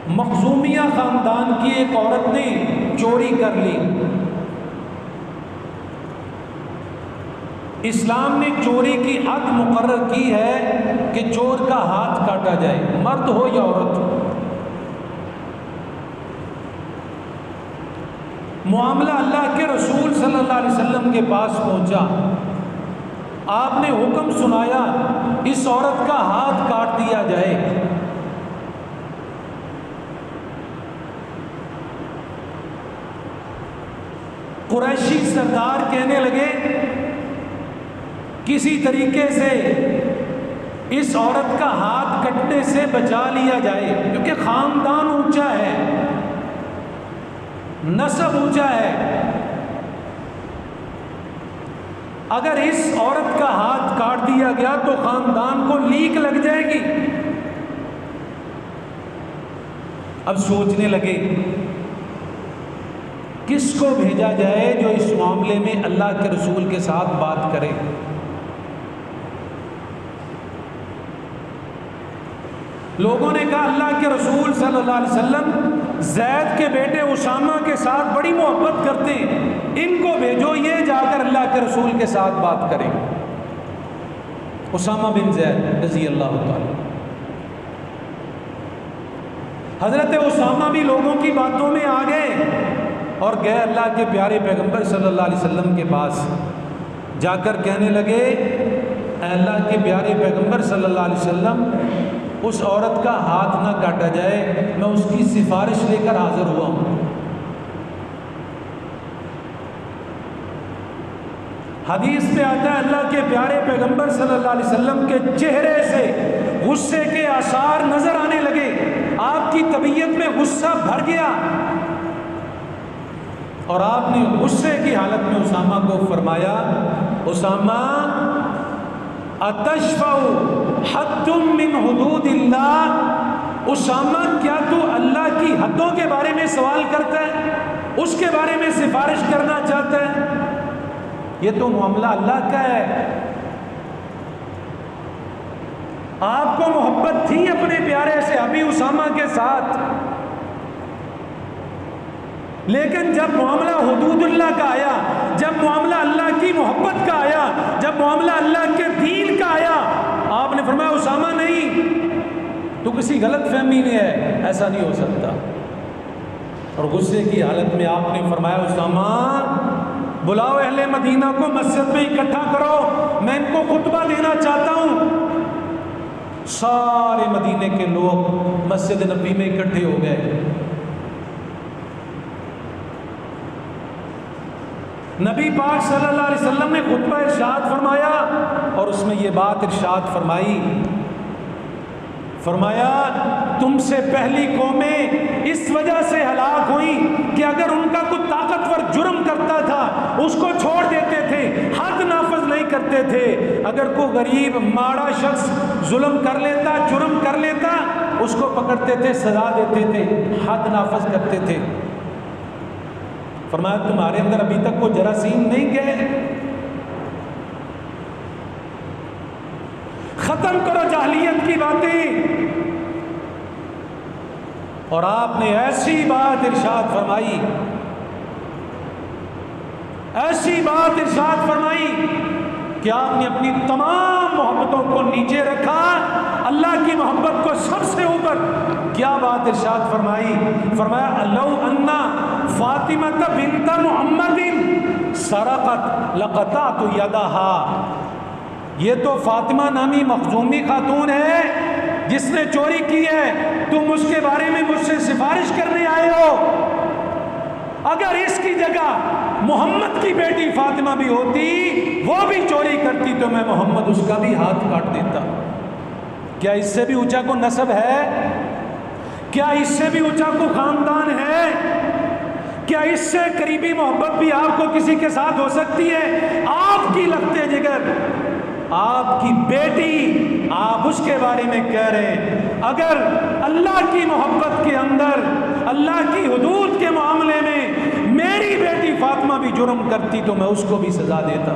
مخزومیہ خاندان کی ایک عورت نے چوری کر لی. اسلام نے چوری کی حد مقرر کی ہے کہ چور کا ہاتھ کاٹا جائے، مرد ہو یا عورت ہو. معاملہ اللہ کے رسول صلی اللہ علیہ وسلم کے پاس پہنچا. آپ نے حکم سنایا اس عورت کا ہاتھ کاٹ دیا جائے. قریشی سردار کہنے لگے کسی طریقے سے اس عورت کا ہاتھ کٹنے سے بچا لیا جائے، کیونکہ خاندان اونچا ہے، نسب اونچا ہے. اگر اس عورت کا ہاتھ کاٹ دیا گیا تو خاندان کو لیک لگ جائے گی. اب سوچنے لگے کس کو بھیجا جائے جو اس معاملے میں اللہ کے رسول کے ساتھ بات کرے. لوگوں نے کہا اللہ کے رسول صلی اللہ علیہ وسلم زید کے بیٹے اسامہ کے ساتھ بڑی محبت کرتے ہیں، ان کو بھیجو، یہ جا کر اللہ کے رسول کے ساتھ بات کریں. اسامہ بن زید رضی اللہ تعالی. حضرت اسامہ بھی لوگوں کی باتوں میں آ گئے اور گئے اللہ کے پیارے پیغمبر صلی اللہ علیہ وسلم کے پاس. جا کر کہنے لگے اے اللہ کے پیارے پیغمبر صلی اللہ علیہ وسلم، اس عورت کا ہاتھ نہ کاٹا جائے، میں اس کی سفارش لے کر حاضر ہوا ہوں. حدیث میں آتا ہے اللہ کے پیارے پیغمبر صلی اللہ علیہ وسلم کے چہرے سے غصے کے آثار نظر آنے لگے. آپ کی طبیعت میں غصہ بھر گیا اور آپ نے غصے کی حالت میں اسامہ کو فرمایا اسامہ اتشفع حد من حدود اللہ. اسامہ کیا تو اللہ کی حدوں کے بارے میں سوال کرتا ہے، اس کے بارے میں سفارش کرنا چاہتا ہے؟ یہ تو معاملہ اللہ کا ہے. آپ کو محبت تھی اپنے پیارے صحابی اسامہ کے ساتھ، لیکن جب معاملہ حدود اللہ کا آیا، جب معاملہ اللہ کی محبت کا آیا، جب معاملہ اللہ کے دین کا آیا، آپ نے فرمایا اسامہ نہیں، تو کسی غلط فہمی میں ہے، ایسا نہیں ہو سکتا. اور غصے کی حالت میں آپ نے فرمایا اسامہ بلاؤ اہل مدینہ کو مسجد میں اکٹھا کرو، میں ان کو خطبہ دینا چاہتا ہوں. سارے مدینے کے لوگ مسجد نبی میں اکٹھے ہو گئے. نبی پاک صلی اللہ علیہ وسلم نے خطبہ ارشاد فرمایا اور اس میں یہ بات ارشاد فرمایا تم سے پہلی قومیں اس وجہ سے ہلاک ہوئیں کہ اگر ان کا کوئی طاقتور جرم کرتا تھا اس کو چھوڑ دیتے تھے، حد نافذ نہیں کرتے تھے. اگر کوئی غریب ماڑا شخص ظلم کر لیتا، جرم کر لیتا، اس کو پکڑتے تھے، سزا دیتے تھے، حد نافذ کرتے تھے. فرمایا تمہارے اندر ابھی تک وہ جراثیم نہیں گئے، ختم کرو جاہلیت کی باتیں. اور آپ نے ایسی بات ارشاد فرمائی، ایسی بات ارشاد فرمائی کہ آپ نے اپنی تمام محبتوں کو نیچے رکھا، اللہ کی محبت کو سب سے اوپر. کیا بات ارشاد فرمائی؟ فرمایا لو انا فاطمہ بنت محمد سرقت لقطعت یدہا. یہ تو فاطمہ نامی مخزومی خاتون ہے جس نے چوری کی ہے، تم اس کے بارے میں مجھ سے سفارش کرنے آئے ہو. اگر اس کی جگہ محمد کی بیٹی فاطمہ بھی ہوتی، وہ بھی چوری کرتی، تو میں محمد اس کا بھی ہاتھ کاٹ دیتا. کیا اس سے بھی اونچا کو نسب ہے؟ کیا اس سے بھی اونچا کو خاندان ہے؟ کیا اس سے قریبی محبت بھی آپ کو کسی کے ساتھ ہو سکتی ہے؟ آپ کی لگتے جگر، آپ کی بیٹی، آپ اس کے بارے میں کہہ رہے ہیں. اگر اللہ کی محبت کے اندر، اللہ کی حدود کے معاملے میں میری بیٹی فاطمہ بھی جرم کرتی تو میں اس کو بھی سزا دیتا.